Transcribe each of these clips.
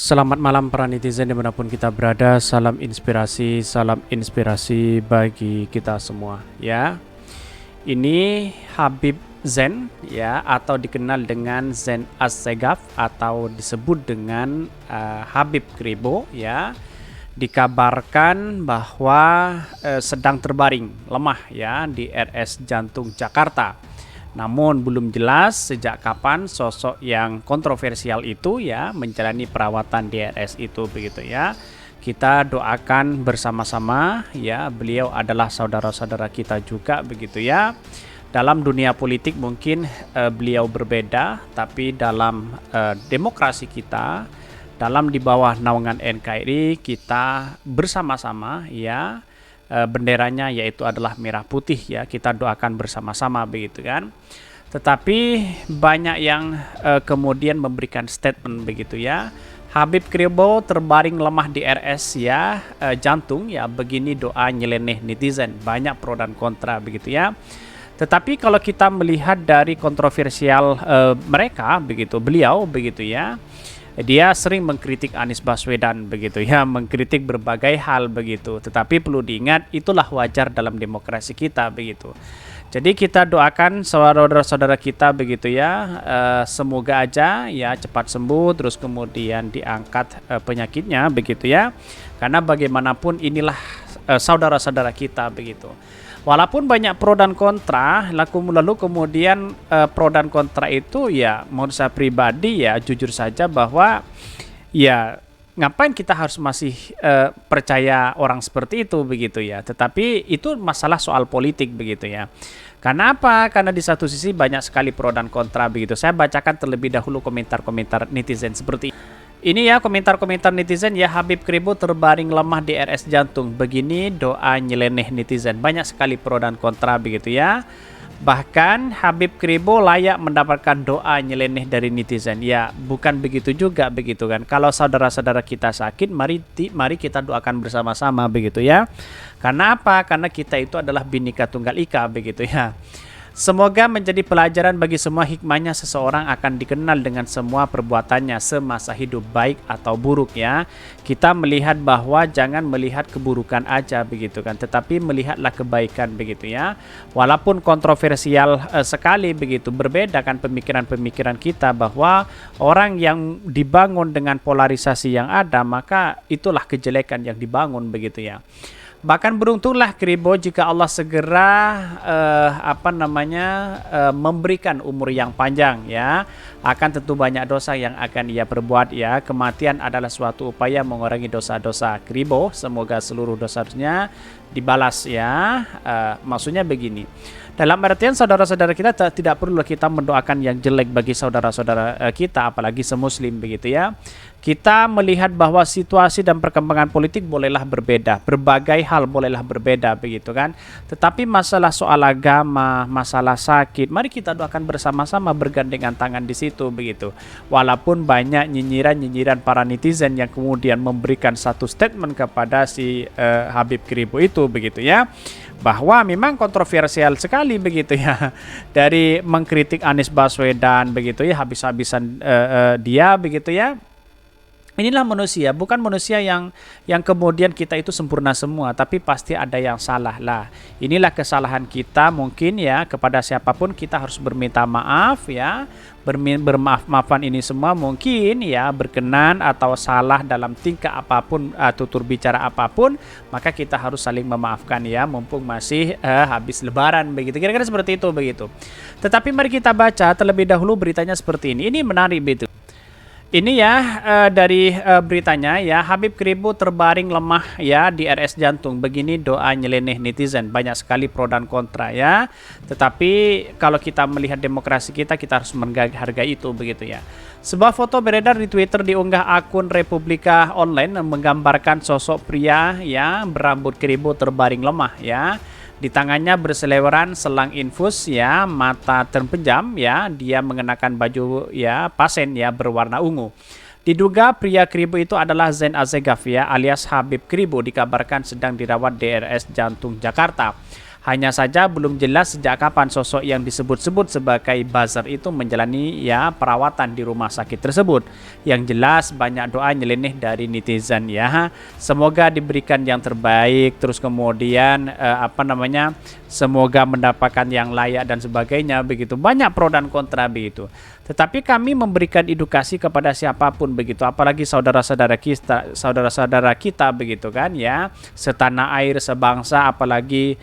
Selamat malam para netizen dimanapun kita berada. Salam inspirasi bagi kita semua ya. Ini Habib Zain ya, atau dikenal dengan Zain Assegaf atau disebut dengan Habib Kribo ya. Dikabarkan bahwa sedang terbaring lemah ya di RS Jantung Jakarta. Namun belum jelas sejak kapan sosok yang kontroversial itu ya menjalani perawatan di RS itu begitu ya. Kita doakan bersama-sama ya, beliau adalah saudara-saudara kita juga begitu ya. Dalam dunia politik mungkin beliau berbeda, tapi dalam demokrasi kita, dalam di bawah naungan NKRI kita bersama-sama ya. Benderanya yaitu adalah merah putih ya, kita doakan bersama-sama begitu kan. Tetapi banyak yang kemudian memberikan statement begitu ya. Habib Kribo terbaring lemah di RS ya, jantung ya, begini doa nyeleneh netizen, banyak pro dan kontra begitu ya. Tetapi kalau kita melihat dari kontroversial mereka begitu, beliau begitu ya, dia sering mengkritik Anies Baswedan begitu ya, mengkritik berbagai hal begitu. Tetapi perlu diingat, itulah wajar dalam demokrasi kita begitu. Jadi kita doakan saudara-saudara kita begitu ya, semoga aja ya cepat sembuh, terus kemudian diangkat penyakitnya begitu ya. Karena bagaimanapun inilah saudara-saudara kita begitu. Walaupun banyak pro dan kontra, lalu kemudian pro dan kontra itu ya menurut saya pribadi ya jujur saja bahwa ya ngapain kita harus masih percaya orang seperti itu begitu ya. Tetapi itu masalah soal politik begitu ya. Karena apa? Karena di satu sisi banyak sekali pro dan kontra begitu. Saya bacakan terlebih dahulu komentar-komentar netizen seperti ini ya, komentar-komentar netizen ya. Habib Kribo terbaring lemah di RS jantung, begini doa nyeleneh netizen. Banyak sekali pro dan kontra begitu ya. Bahkan Habib Kribo layak mendapatkan doa nyeleneh dari netizen. Ya, bukan begitu juga begitu kan. Kalau saudara-saudara kita sakit, mari kita doakan bersama-sama begitu ya. Karena apa? Karena kita itu adalah Bhinneka Tunggal Ika begitu ya. Semoga menjadi pelajaran bagi semua, hikmahnya seseorang akan dikenal dengan semua perbuatannya semasa hidup, baik atau buruk ya. Kita melihat bahwa jangan melihat keburukan aja begitu kan, tetapi melihatlah kebaikan begitu ya. Walaupun kontroversial sekali begitu, berbeda kan pemikiran-pemikiran kita bahwa orang yang dibangun dengan polarisasi yang ada, maka itulah kejelekan yang dibangun begitu ya. Bahkan beruntunglah Kribo jika Allah segera memberikan umur yang panjang ya. Akan tentu banyak dosa yang akan ia perbuat ya. Kematian adalah suatu upaya mengurangi dosa-dosa Kribo. Semoga seluruh dosa-dosanya dibalas ya. Maksudnya begini. Dalam artian saudara-saudara kita tidak perlu kita mendoakan yang jelek bagi saudara-saudara kita, apalagi semuslim begitu ya. Kita melihat bahwa situasi dan perkembangan politik bolehlah berbeda, berbagai hal bolehlah berbeda begitu kan. Tetapi masalah soal agama, masalah sakit, mari kita doakan bersama-sama, bergandengan tangan di situ begitu. Walaupun banyak nyinyiran-nyinyiran para netizen yang kemudian memberikan satu statement kepada si Habib Kribo itu begitu ya, bahwa memang kontroversial sekali begitu ya, dari mengkritik Anies Baswedan begitu ya, habis-habisan dia begitu ya. Inilah manusia, bukan manusia yang kemudian kita itu sempurna semua, tapi pasti ada yang salah lah. Inilah kesalahan kita mungkin ya, kepada siapapun kita harus berminta maaf ya. Bermaaf-maafan ini semua mungkin ya berkenan atau salah dalam tingkah apapun, tutur bicara apapun, maka kita harus saling memaafkan ya, mumpung masih habis lebaran begitu. Kira-kira seperti itu begitu. Tetapi mari kita baca terlebih dahulu beritanya seperti ini. Ini menarik begitu. Ini ya dari beritanya ya, Habib Kribo terbaring lemah ya di RS jantung. Begini doa nyeleneh netizen. Banyak sekali pro dan kontra ya. Tetapi kalau kita melihat demokrasi kita harus menghargai itu begitu ya. Sebuah foto beredar di Twitter diunggah akun Republika Online menggambarkan sosok pria ya berambut Kribo terbaring lemah ya. Di tangannya berseleweran selang infus ya, mata terpejam ya, dia mengenakan baju ya pasien ya berwarna ungu. Diduga pria Kribo itu adalah Zain Assegaf ya, alias Habib Kribo, dikabarkan sedang dirawat di RS Jantung Jakarta. Hanya saja belum jelas sejak kapan sosok yang disebut-sebut sebagai buzzer itu menjalani ya perawatan di rumah sakit tersebut. Yang jelas banyak doa nyeleneh dari netizen ya. Semoga diberikan yang terbaik, terus kemudian semoga mendapatkan yang layak dan sebagainya begitu. Banyak pro dan kontra begitu. Tetapi kami memberikan edukasi kepada siapapun begitu, apalagi saudara-saudara kita begitu kan ya, setanah air, sebangsa, apalagi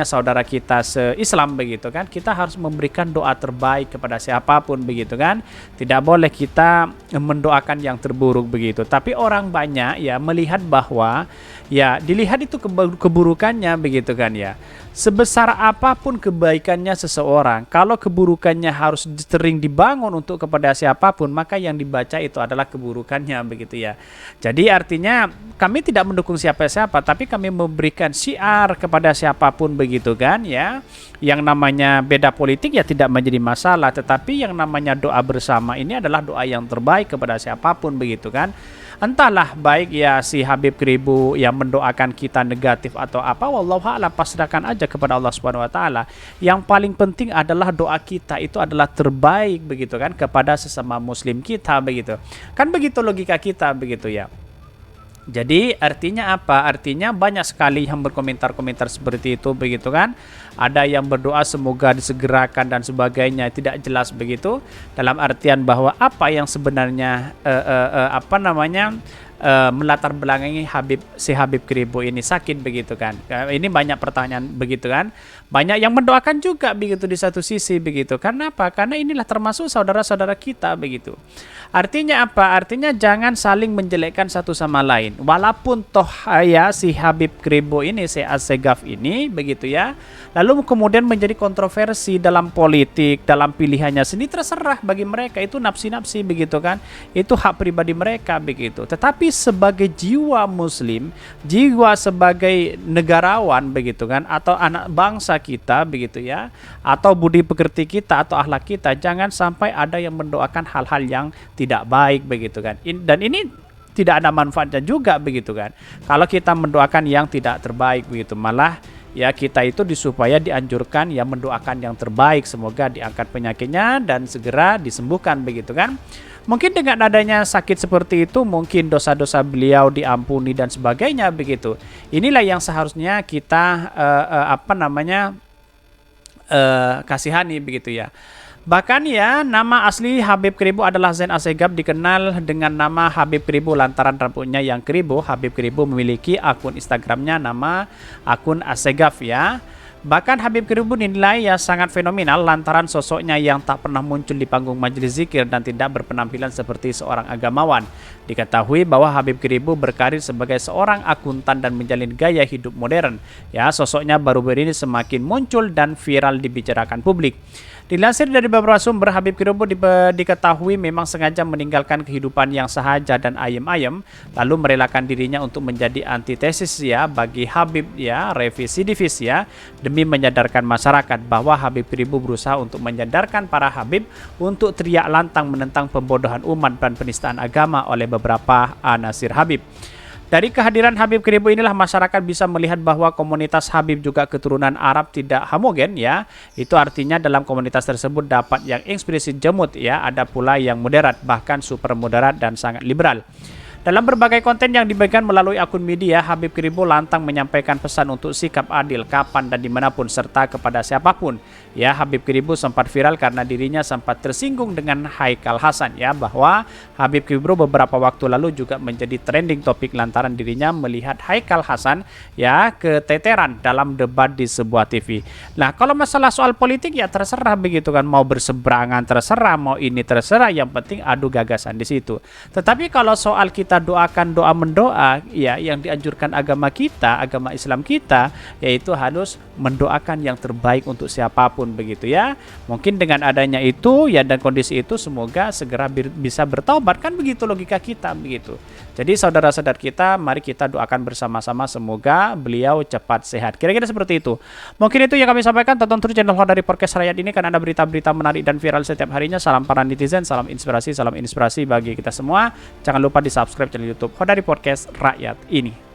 saudara kita se-Islam begitu kan. Kita harus memberikan doa terbaik kepada siapapun begitu kan. Tidak boleh kita mendoakan yang terburuk begitu. Tapi orang banyak ya melihat bahwa ya dilihat itu keburukannya begitu kan ya. Sebesar apapun kebaikannya seseorang, kalau keburukannya harus sering dibangun untuk kepada siapapun, maka yang dibaca itu adalah keburukannya begitu ya. Jadi artinya kami tidak mendukung siapa-siapa, tapi kami memberikan syiar kepada siapapun begitu kan ya. Yang namanya beda politik ya tidak menjadi masalah, tetapi yang namanya doa bersama ini adalah doa yang terbaik kepada siapapun begitu kan. Entahlah baik ya si Habib Kribo yang mendoakan kita negatif atau apa, wallahu a'lam, pasrahkan aja kepada Allah Subhanahu wa taala. Yang paling penting adalah doa kita itu adalah terbaik begitu kan kepada sesama muslim kita begitu. Kan begitu logika kita begitu ya. Jadi artinya apa? Artinya banyak sekali yang berkomentar-komentar seperti itu begitu kan. Ada yang berdoa semoga disegerakan dan sebagainya, tidak jelas begitu. Dalam artian bahwa apa yang sebenarnya melatar belakangi si Habib Kribo ini sakit begitu kan. Ini banyak pertanyaan begitu kan. Banyak yang mendoakan juga begitu di satu sisi begitu. Karena apa? Karena inilah termasuk saudara-saudara kita begitu. Artinya apa? Artinya jangan saling menjelekkan satu sama lain. Walaupun toh ya si Habib Kribo ini, si Assegaf ini begitu ya, lalu kemudian menjadi kontroversi dalam politik, dalam pilihannya sendiri, terserah bagi mereka, itu nafsi-nafsi begitu kan. Itu hak pribadi mereka begitu. Tetapi sebagai jiwa muslim, jiwa sebagai negarawan begitu kan, atau anak bangsa kita begitu ya, atau budi pekerti kita atau akhlak kita, jangan sampai ada yang mendoakan hal-hal yang tidak baik begitu kan. Dan ini tidak ada manfaatnya juga begitu kan. Kalau kita mendoakan yang tidak terbaik begitu, malah ya kita itu supaya dianjurkan ya mendoakan yang terbaik, semoga diangkat penyakitnya dan segera disembuhkan begitu kan. Mungkin dengan adanya sakit seperti itu, mungkin dosa-dosa beliau diampuni dan sebagainya begitu. Inilah yang seharusnya kita kasihani begitu ya. Bahkan ya nama asli Habib Kribo adalah Zain Assegaf, dikenal dengan nama Habib Kribo lantaran rambutnya yang kribo. Habib Kribo memiliki akun Instagramnya nama akun Assegaf ya. Bahkan Habib Kribo dinilai ya sangat fenomenal lantaran sosoknya yang tak pernah muncul di panggung majelis zikir dan tidak berpenampilan seperti seorang agamawan. Diketahui bahwa Habib Kribo berkarir sebagai seorang akuntan dan menjalin gaya hidup modern. Ya, sosoknya baru-baru ini semakin muncul dan viral dibicarakan publik. Dilansir dari beberapa sumber, Habib Kribo diketahui memang sengaja meninggalkan kehidupan yang sahaja dan ayem-ayem, lalu merelakan dirinya untuk menjadi antitesis ya bagi Habib ya, residivis ya, demi menyadarkan masyarakat bahwa Habib Kribo berusaha untuk menyadarkan para Habib untuk teriak lantang menentang pembodohan umat dan penistaan agama oleh beberapa anasir Habib. Dari kehadiran Habib Kribo inilah masyarakat bisa melihat bahwa komunitas Habib juga keturunan Arab tidak homogen ya. Itu artinya dalam komunitas tersebut dapat yang ekspresi jemut ya, ada pula yang moderat, bahkan super moderat dan sangat liberal. Dalam berbagai konten yang dibagikan melalui akun media, Habib Kribo lantang menyampaikan pesan untuk sikap adil kapan dan dimanapun serta kepada siapapun. Ya, Habib Kribo sempat viral karena dirinya sempat tersinggung dengan Haikal Hasan ya, bahwa Habib Kribo beberapa waktu lalu juga menjadi trending topik lantaran dirinya melihat Haikal Hasan ya keteteran dalam debat di sebuah TV. Nah, kalau masalah soal politik ya terserah begitu kan, mau berseberangan terserah, mau ini terserah, yang penting adu gagasan di situ. Tetapi kalau soal kita doakan doa mendoa ya, yang dianjurkan agama kita, agama Islam kita, yaitu harus mendoakan yang terbaik untuk siapapun begitu ya. Mungkin dengan adanya itu ya dan kondisi itu semoga segera bisa bertaubat, kan begitu logika kita begitu. Jadi saudara-saudara kita, mari kita doakan bersama-sama semoga beliau cepat sehat. Kira-kira seperti itu. Mungkin itu yang kami sampaikan. Tonton terus channel Hodari Podcast Rakyat ini, kan ada berita-berita menarik dan viral setiap harinya. Salam para netizen, salam inspirasi bagi kita semua. Jangan lupa di subscribe channel YouTube Hodari Podcast Rakyat ini.